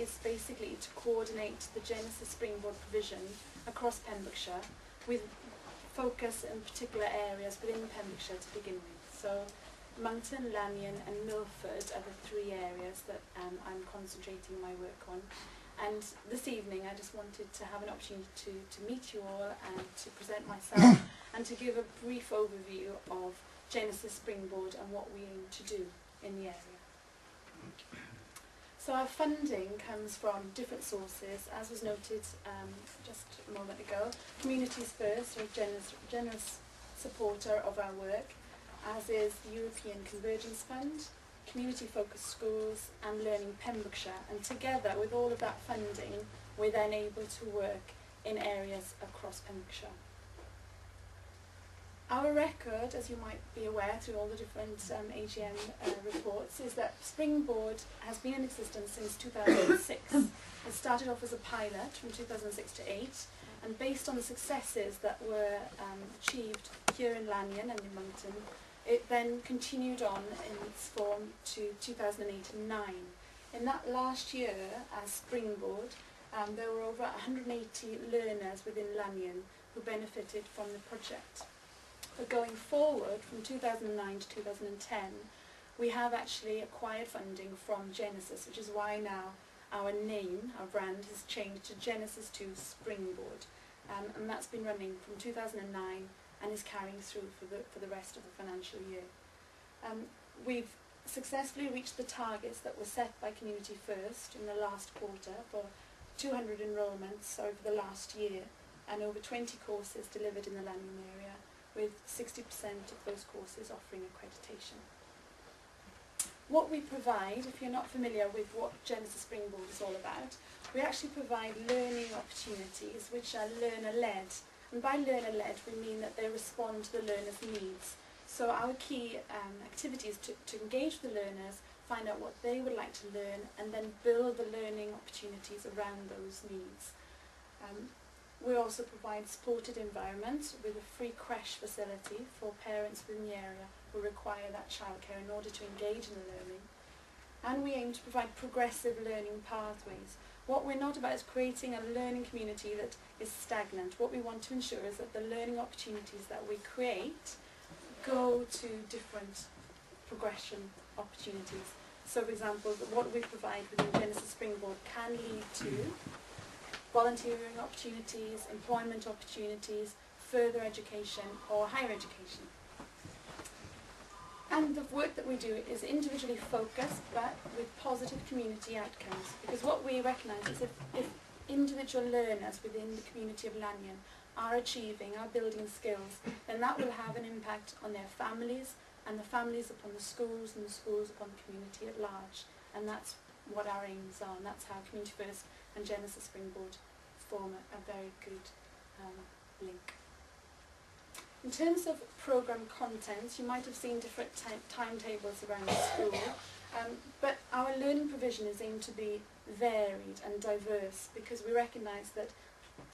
is basically to coordinate the Genesis Springboard provision across Pembrokeshire with focus in particular areas within Pembrokeshire to begin with. So Mountain, Llanion and Milford are the three areas that I'm concentrating my work on. And this evening I just wanted to have an opportunity to meet you all and to present myself and to give a brief overview of Genesis Springboard and what we aim to do in the area. So our funding comes from different sources, as was noted just a moment ago. Communities First are a generous supporter of our work, as is the European Convergence Fund, Community Focused Schools and Learning Pembrokeshire. And together with all of that funding, we're then able to work in areas across Pembrokeshire. Our record, as you might be aware through all the different AGM reports, is that Springboard has been in existence since 2006. It started off as a pilot from 2006 to 8, and based on the successes that were achieved here in Llanion and in Mountain, it then continued on in its form to 2008 and 9. In that last year as Springboard, there were over 180 learners within Llanion who benefited from the project. But going forward, from 2009 to 2010, we have actually acquired funding from Genesis, which is why now our name, our brand, has changed to Genesis to Springboard. And that's been running from 2009 and is carrying through for the rest of the financial year. We've successfully reached the targets that were set by Community First in the last quarter for 200 enrolments over the last year and over 20 courses delivered in the Llanion area, with 60% of those courses offering accreditation. What we provide, if you're not familiar with what Genesis Springboard is all about, we actually provide learning opportunities which are learner-led. And by learner-led, we mean that they respond to the learner's needs. So our key activity is to engage the learners, find out what they would like to learn, and then build the learning opportunities around those needs. We also provide supported environments with a free creche facility for parents within the area who require that childcare in order to engage in the learning. And we aim to provide progressive learning pathways. What we're not about is creating a learning community that is stagnant. What we want to ensure is that the learning opportunities that we create go to different progression opportunities. So for example, what we provide within Genesis Springboard can lead to volunteering opportunities, employment opportunities, further education or higher education. And the work that we do is individually focused but with positive community outcomes, because what we recognise is if individual learners within the community of Llanion are achieving, are building skills, then that will have an impact on their families and the families upon the schools and the schools upon the community at large. And that's what our aims are, and that's how Community First and Genesis Springboard form a very good link. In terms of programme content, you might have seen different timetables around the school, but our learning provision is aimed to be varied and diverse, because we recognise that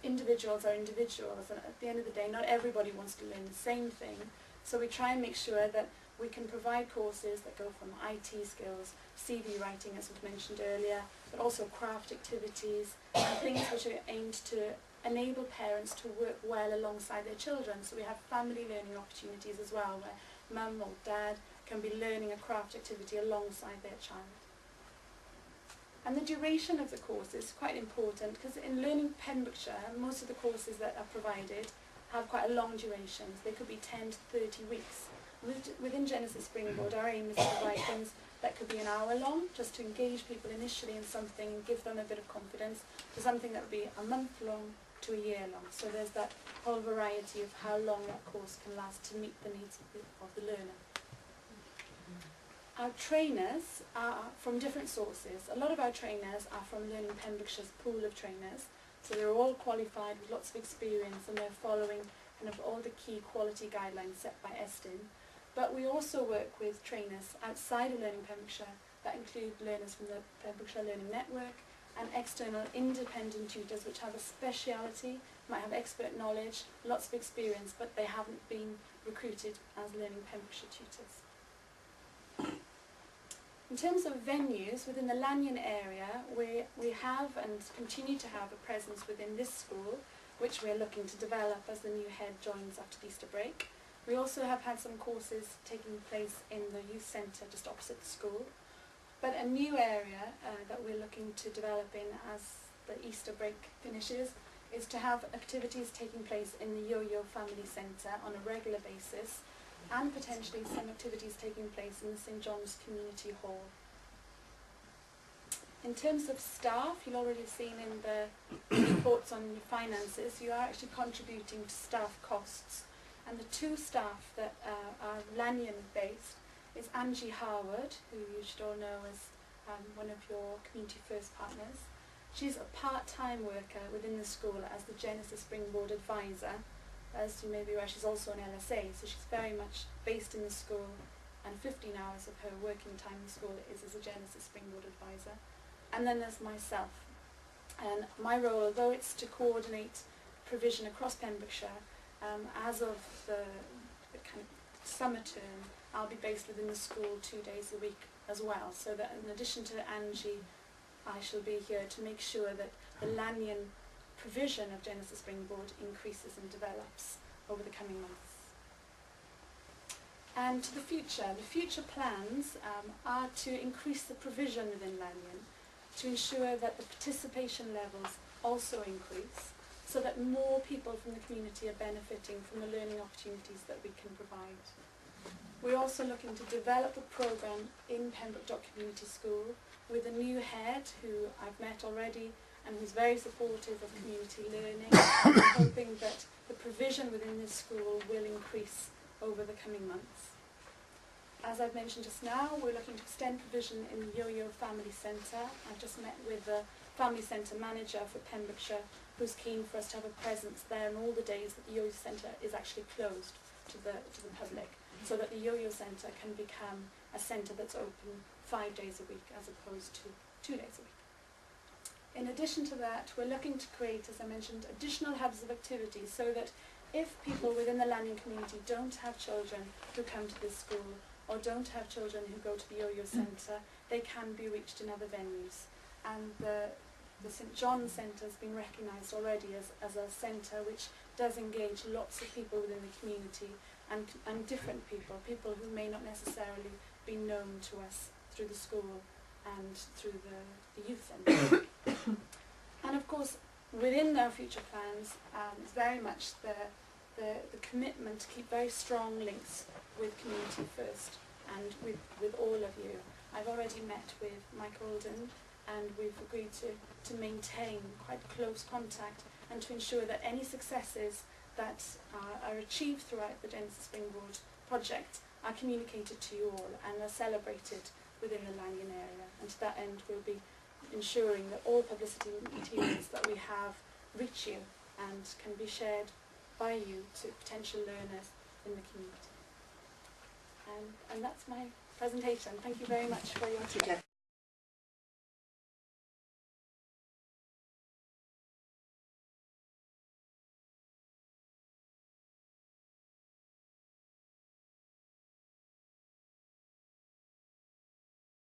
individuals are individuals, and at the end of the day not everybody wants to learn the same thing. So we try and make sure that we can provide courses that go from IT skills, CV writing as was mentioned earlier, but also craft activities and things which are aimed to enable parents to work well alongside their children. So we have family learning opportunities as well, where mum or dad can be learning a craft activity alongside their child. And the duration of the course is quite important, because in Learning Pembrokeshire, most of the courses that are provided have quite a long durations. They could be 10 to 30 weeks. Within Genesis Springboard, our aim is to provide things that could be an hour long, just to engage people initially in something and give them a bit of confidence, to something that would be a month long to a year long. So there's that whole variety of how long that course can last to meet the needs of the learner. Our trainers are from different sources. A lot of our trainers are from Learning Pembrokeshire's pool of trainers. So they're all qualified with lots of experience, and they're following kind of all the key quality guidelines set by ESTIN. But we also work with trainers outside of Learning Pembrokeshire that include learners from the Pembrokeshire Learning Network and external independent tutors which have a speciality, might have expert knowledge, lots of experience, but they haven't been recruited as Learning Pembrokeshire tutors. In terms of venues, within the Llanion area, we have and continue to have a presence within this school, which we're looking to develop as the new head joins after the Easter break. We also have had some courses taking place in the youth centre just opposite the school. But a new area that we're looking to develop in as the Easter break finishes is to have activities taking place in the Yo-Yo Family Centre on a regular basis, and potentially some activities taking place in the St John's Community Hall. In terms of staff, you'll already have seen in the reports on your finances, you are actually contributing to staff costs. And the two staff that are Llanion based is Angie Harwood, who you should all know as one of your Community First partners. She's a part-time worker within the school as the Genesis Springboard advisor. As you may be aware, she's also an LSA, so she's very much based in the school, and 15 hours of her working time in the school is as a Genesis Springboard advisor. And then there's myself. And my role, although it's to coordinate provision across Pembrokeshire, as of the kind of summer term, I'll be based within the school 2 days a week as well, so that in addition to Angie, I shall be here to make sure that the Llanion provision of Genesis Springboard increases and develops over the coming months. And to the future plans are to increase the provision within Llanion, to ensure that the participation levels also increase, so that more people from the community are benefiting from the learning opportunities that we can provide. We're also looking to develop a programme in Pembroke Community School with a new head who I've met already and who's very supportive of community learning, and hoping that the provision within this school will increase over the coming months. As I've mentioned just now, we're looking to extend provision in the Yo-Yo Family Centre. I've just met with the Family Centre manager for Pembrokeshire, who's keen for us to have a presence there on all the days that the Yo-Yo Centre is actually closed to the public, so that the Yo-Yo Centre can become a centre that's open 5 days a week as opposed to 2 days a week. In addition to that, we're looking to create, as I mentioned, additional hubs of activity, so that if people within the Llanion community don't have children who come to this school, or don't have children who go to the Yo-Yo Centre, they can be reached in other venues. And the St John's Centre has been recognised already as a centre which does engage lots of people within the community, and different people who may not necessarily be known to us through the school and through the youth centre. And of course, within our future plans is very much the commitment to keep very strong links with Community First and with all of you. I've already met with Mike Alden, and we've agreed to maintain quite close contact and to ensure that any successes that are achieved throughout the Genesis Springboard project are communicated to you all and are celebrated within the Llanion area. And to that end, we'll be ensuring that all publicity materials that we have reach you and can be shared by you to potential learners in the community. And that's my presentation. Thank you very much for your attention.